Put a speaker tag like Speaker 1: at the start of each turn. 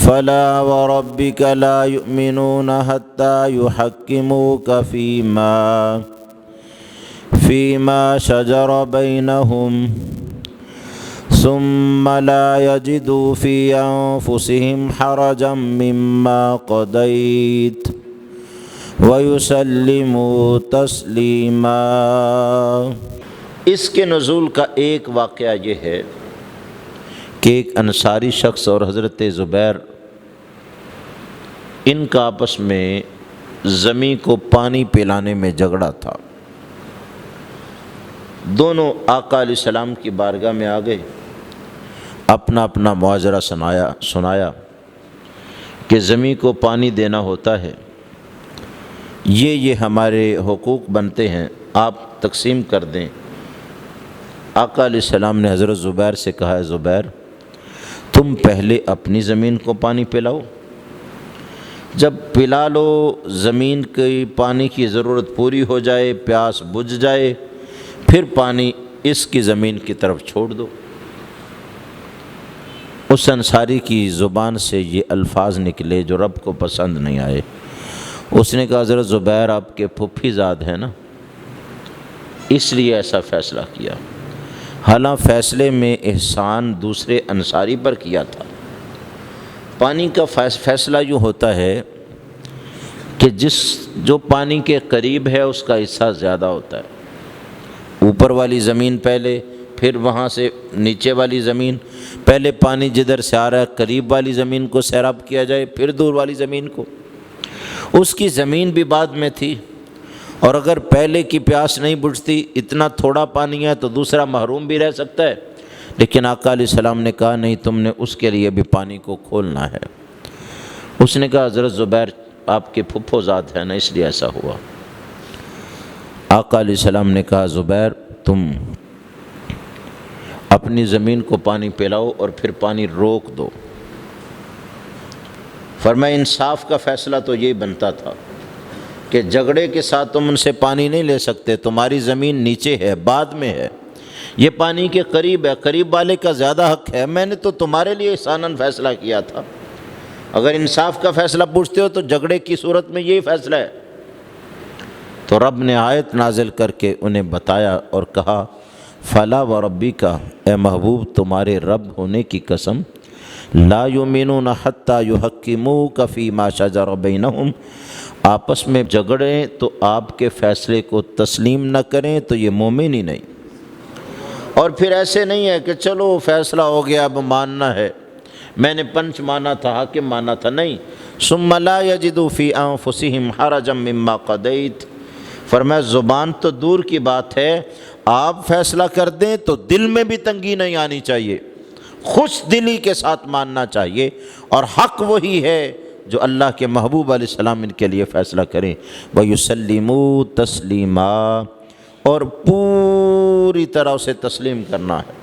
Speaker 1: فلا وربك لا يؤمنون حتى يحكموك فيما شجر بينهم ثم لا يجدوا في أنفسهم حرجا مما قضيت ويسلموا تسلیما۔ اس کے نزول کا ایک واقعہ یہ ہے کہ ایک انصاری شخص اور حضرت زبیر ان کا آپس میں زمین کو پانی پلانے میں جھگڑا تھا۔ دونوں آقا علیہ السلام کی بارگاہ میں آ گئے، اپنا اپنا معاذرہ سنایا کہ زمین کو پانی دینا ہوتا ہے، یہ ہمارے حقوق بنتے ہیں، آپ تقسیم کر دیں۔ آقا علیہ السلام نے حضرت زبیر سے کہا، زبیر تم پہلے اپنی زمین کو پانی پلاؤ، جب پلا لو زمین کی پانی کی ضرورت پوری ہو جائے، پیاس بجھ جائے، پھر پانی اس کی زمین کی طرف چھوڑ دو۔ اس انصاری کی زبان سے یہ الفاظ نکلے جو رب کو پسند نہیں آئے۔ اس نے کہا، حضرت زبیر آپ کے پھپھی زاد ہیں نا، اس لیے ایسا فیصلہ کیا۔ حالانکہ فیصلے میں احسان دوسرے انصاری پر کیا تھا۔ پانی کا فیصلہ یوں ہوتا ہے کہ جو پانی کے قریب ہے اس کا حصہ زیادہ ہوتا ہے، اوپر والی زمین پہلے، پھر وہاں سے نیچے والی زمین، پہلے پانی جدھر سے آ رہا ہے قریب والی زمین کو سیراب کیا جائے، پھر دور والی زمین کو۔ اس کی زمین بھی بعد میں تھی، اور اگر پہلے کی پیاس نہیں بجھتی، اتنا تھوڑا پانی ہے تو دوسرا محروم بھی رہ سکتا ہے، لیکن آقا علیہ السلام نے کہا نہیں، تم نے اس کے لیے بھی پانی کو کھولنا ہے۔ اس نے کہا، حضرت زبیر آپ کے پھپھو زاد ہے نا، اس لیے ایسا ہوا۔ آقا علیہ السلام نے کہا، زبیر تم اپنی زمین کو پانی پلاؤ اور پھر پانی روک دو۔ فرمایا انصاف کا فیصلہ تو یہی بنتا تھا کہ جھگڑے کے ساتھ تم ان سے پانی نہیں لے سکتے، تمہاری زمین نیچے ہے، بعد میں ہے، یہ پانی کے قریب ہے، قریب والے کا زیادہ حق ہے، میں نے تو تمہارے لیے احساناً فیصلہ کیا تھا۔ اگر انصاف کا فیصلہ پوچھتے ہو تو جھگڑے کی صورت میں یہی فیصلہ ہے۔ تو رب نے آیت نازل کر کے انہیں بتایا اور کہا، فلا وربک، اے محبوب تمہارے رب ہونے کی قسم، لا یؤمنون حتی یحکموک فیما شجر بینہم، آپس میں جھگڑیں تو آپ کے فیصلے کو تسلیم نہ کریں تو یہ مومن ہی نہیں۔ اور پھر ایسے نہیں ہے کہ چلو فیصلہ ہو گیا اب ماننا ہے، میں نے پنچ مانا تھا، حاکم مانا تھا، نہیں۔ ثم لا یجدوا فی انفسہم حرجا مما قضیت، فرمایا زبان تو دور کی بات ہے، آپ فیصلہ کر دیں تو دل میں بھی تنگی نہیں آنی چاہیے، خوش دلی کے ساتھ ماننا چاہیے، اور حق وہی ہے جو اللہ کے محبوب علیہ السلام ان کے لیے فیصلہ کریں۔ وَيُسَلِّمُوا تَسْلِيمًا، اور پوری طرح اسے تسلیم کرنا ہے۔